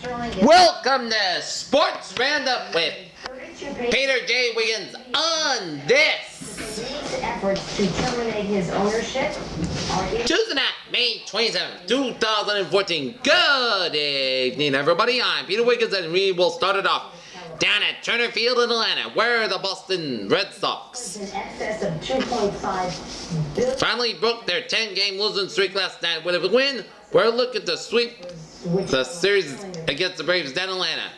Welcome to Sports Roundup with Peter J. Wiggins on this Tuesday night, May 27th, 2014. Good evening, everybody. I'm Peter Wiggins, and we will start it off down at Turner Field in Atlanta, where the Boston Red Sox finally broke their 10-game losing streak last night with a win. We're looking to sweep the series against the Braves down in Atlanta.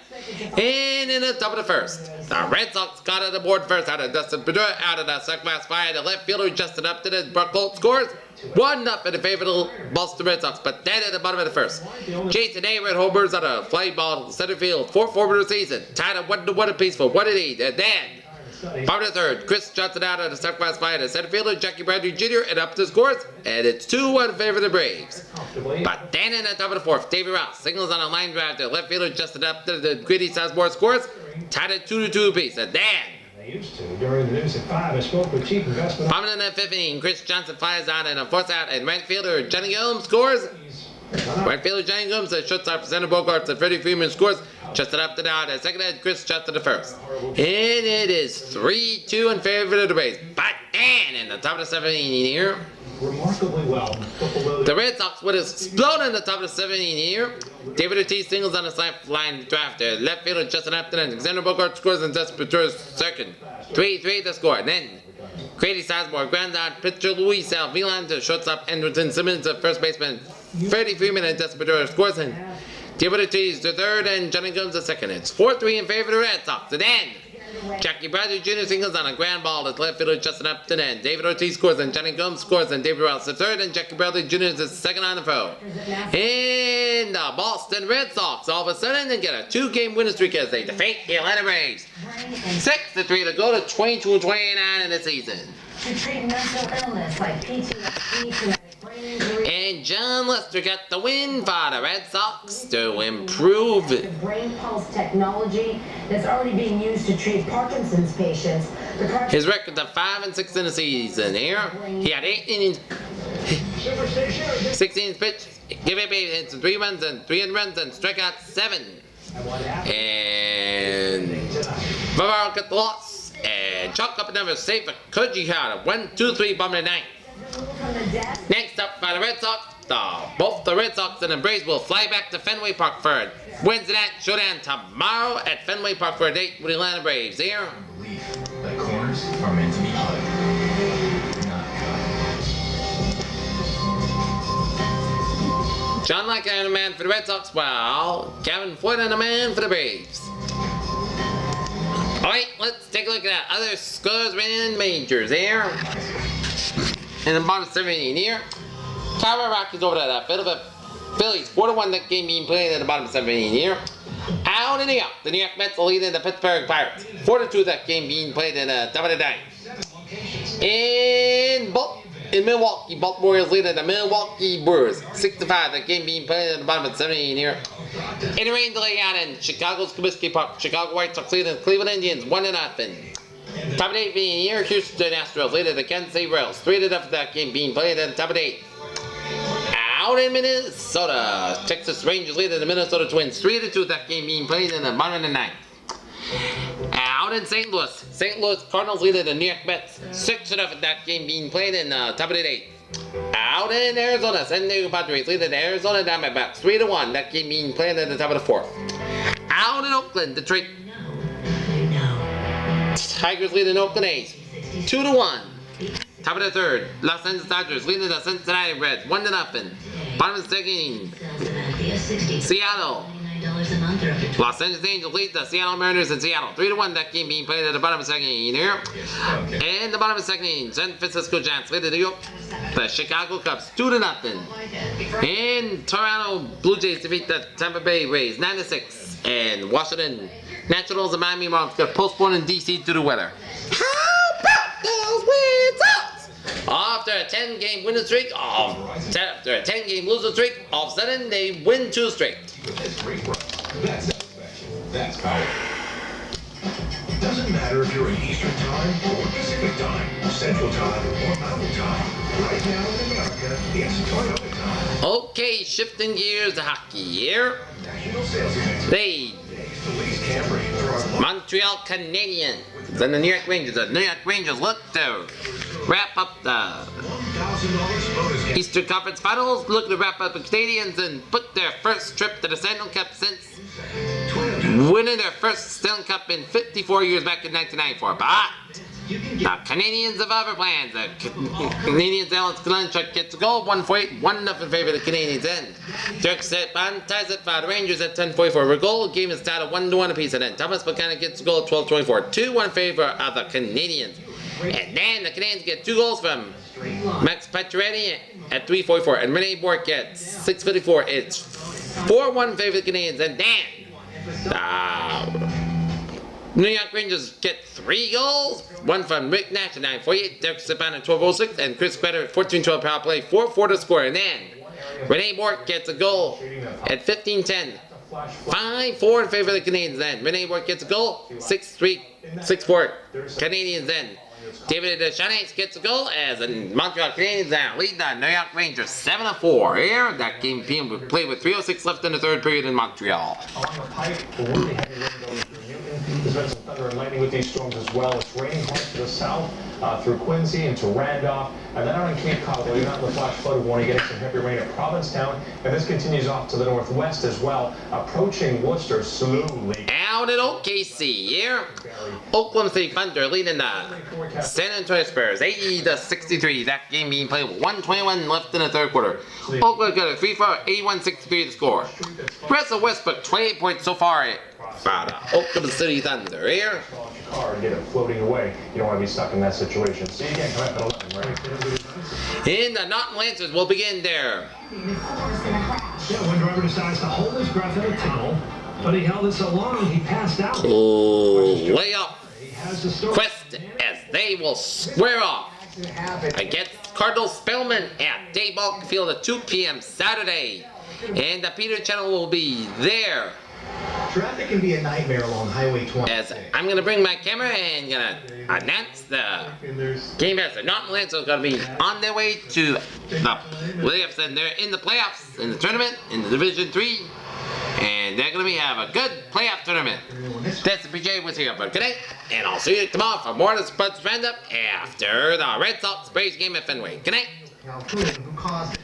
And in the top of the first, the Red Sox got on the board first out of Dustin Pedroia, out of the second class fire. The left fielder adjusted up to the Brock Holt scores 1-0 in favor of the Boston Red Sox. But then at the bottom of the first, Jason A. Red homers on a fly ball to center field, 4-4 of the season, tied up 1-1 apiece for 1-8. And then, bottom of the third, Chris Johnson out of the second class fire. The center fielder, Jackie Bradley Jr., and up to the scores, and it's 2-1 in favor of the Braves. But then in the top of the fourth, Davey Rouse signals on a line drive to left fielder, adjusted up to the gritty Sizemore scores, tied at 2-2 apiece. And then, during the news at 5, I spoke with Chief Investment. bottom of the 15, Chris Johnson flies out and a force out, and right fielder Johnny Gomes scores. Right fielder Johnny Gomes, the shortstop for Center Bogarts, and Freddie Freeman scores. Adjusted up to down, and second head Chris Johnson the first. And it is 3-2 in favor of the Braves. But then in the top of the 17 here, Remarkably well. the Red Sox would explode in the top of the 17 here. David Ortiz singles on the slant line draft. Left fielder Justin Upton and Alexander Bogart scores in Dustin Pedroia's second. 3-3 the score. And then Grady Sizemore grounds out pitcher Luis Alvilan to shortstop Anderson Simmons to first baseman Freddie Freeman and Dustin Pedroia scores in. David Ortiz the third and Johnny Gomes the second. It's 4-3 in favor of the Red Sox. And then Jackie Bradley Jr. singles on a ground ball to left fielder Justin Upton, and David Ortiz scores, and Johnny Gomes scores, and David Rouse the third, and Jackie Bradley Jr. is the second on the throw. And the Boston Red Sox all of a sudden they get a 2-game winning streak as they defeat the Atlanta Braves 6-3 to go to 22-29 in the season. To treat mental illness like PTSD, brain injury, and John Lester got the win for the Red Sox to improve the brain pulse technology that's already being used to treat Parkinson's patients. his record of 5-6 in the season. Here, he had 8 innings, 16 pitches, give up 8 hits, 3 runs and 3 runs, and strike out 7. And Bavaro got the loss. And chalk up another save for Koji Hara. 1-2-3 bottom of the ninth. Next up by the Red Sox, both the Red Sox and the Braves will fly back to Fenway Park for a Wednesday night showdown tomorrow at Fenway Park for a date with the Atlanta Braves. Here, the corners are meant to be hugged, not cut. John Lackey and a man for the Red Sox, while Kevin Floyd and a man for the Braves. Alright, let's take a look at other scores in the majors here. In the bottom 17 here, Colorado Rockies over to the Philadelphia Phillies, 4-1 that game being played at the bottom 17 here. Out in New York, the New York Mets will lead in the Pittsburgh Pirates, 4-2 that game being played in the top of the ninth. In Milwaukee, Baltimore Orioles lead the Milwaukee Brewers, 6-5 that game being played at the bottom of 17 here. In the rain delay out in Chicago's Comiskey Park, Chicago White Sox lead the Cleveland Indians 1-0. Top of the 8 being here, Houston Astros lead the Kansas City Royals 3-0 that game being played at the top of the 8. Out in Minnesota, Texas Rangers lead the Minnesota Twins 3-2 that game being played in the bottom of the 9th. Out in St. Louis Cardinals lead the New York Mets 6-0 that game being played in the top of the 8th. Out in Arizona, San Diego Padres lead the Arizona Diamondbacks 3-1 that game being played at the top of the 4th. Out in Oakland, Detroit Tigers lead the Oakland A's 2-1. Top of the 3rd, Los Angeles Dodgers leading the Cincinnati Reds 1-0. Bottom of the 2nd, Seattle. Los Angeles Angels lead the Seattle Mariners in Seattle 3-1 that game being played at the bottom of the 2nd here. And the bottom of the 2nd, San Francisco Giants lead the Chicago Cubs 2-0. And Toronto Blue Jays defeat the Tampa Bay Rays 9-6. And Washington Nationals and Miami Marlins got postponed in DC due to weather. How about those Red Sox? After a 10-game winning streak, after a 10-game losing streak, all of a sudden they win 2 straight. That's satisfaction. That's power. Doesn't matter if you're in Eastern Time or Pacific Time, Central Time or Mountain Time. Right now in America, it's Toyota time. Okay, shifting gears to hockey here. National sales event Montreal Canadiens and the New York Rangers. The New York Rangers look to wrap up the $1,000 bonus game. Eastern Conference Finals, look to wrap up the Canadiens and put their first trip to the Stanley Cup since winning their first Stanley Cup in 54 years back in 1994. But the Canadians have other plans. The Canadians, Alex Galchenyuk gets a goal, 1-4-8, 1-0 favor of the Canadians end. Dirk Stepan ties it for the Rangers at 10:44. A goal, game is tied at 1-1 apiece, and then Thomas Buchanan gets a goal at 12:24. 2-1 favor of the Canadians. And then the Canadians get 2 goals from Max Pacioretty at 3:44, and Rene Bourque at 6:54. It's 4-1 favor of the Canadians, and then New York Rangers get 3 goals. One from Rick Nash at 9:48, Dirk Stepan at 12:06, and Chris Kreider at 14:12 power play, 4-4 to score. And then Rene Bourque gets a goal at 15:10. 5-4 in favor of the Canadians then. Rene Bourque gets a goal, 6-3, 6-4 Canadians then. David Deschanel gets a goal as the Montreal Canadiens now lead the New York Rangers 7-4 here. That game being played with 3:06 left in the third period in Montreal. Along the pipe, the really heavy wind goes through Newton. There's been some thunder and lightning with these storms as well. It's raining hard to the south, through Quincy into Randolph, and then out in Cape Cod, you're not in the flash flood warning, getting some heavy rain at Provincetown, and this continues off to the northwest as well, approaching Worcester slowly. Out at OKC here, Oklahoma City Thunder leading the San Antonio Spurs 80-63. That game being played with 1:21 left in the third quarter. Oklahoma got a 3-4, 81-63 to score. Russell Westbrook 28 points so far for the Oklahoma City Thunder here. Car and get it floating away. You don't want to be stuck in that situation. See you again, come up at 11, right? And the Norton Lancers will begin there. Yeah, one driver decides to hold his breath in a tunnel, but he held it so long he passed out. Layoff He has to start. Quest as they will square off against Cardinal Spellman at Dayball Field at 2 p.m. Saturday. And the Peter Channel will be there. Traffic can be a nightmare along Highway 20. As I'm going to bring my camera and going to announce the game as the Norton Lancers are going to be on their way to the playoffs, and they're in the playoffs in the tournament in the Division 3, and they're going to have a good playoff tournament. That's the PJ was here for today, and I'll see you tomorrow for more of the Sports Roundup after the Red Sox Braves game at Fenway. Good night. Now, who caused it?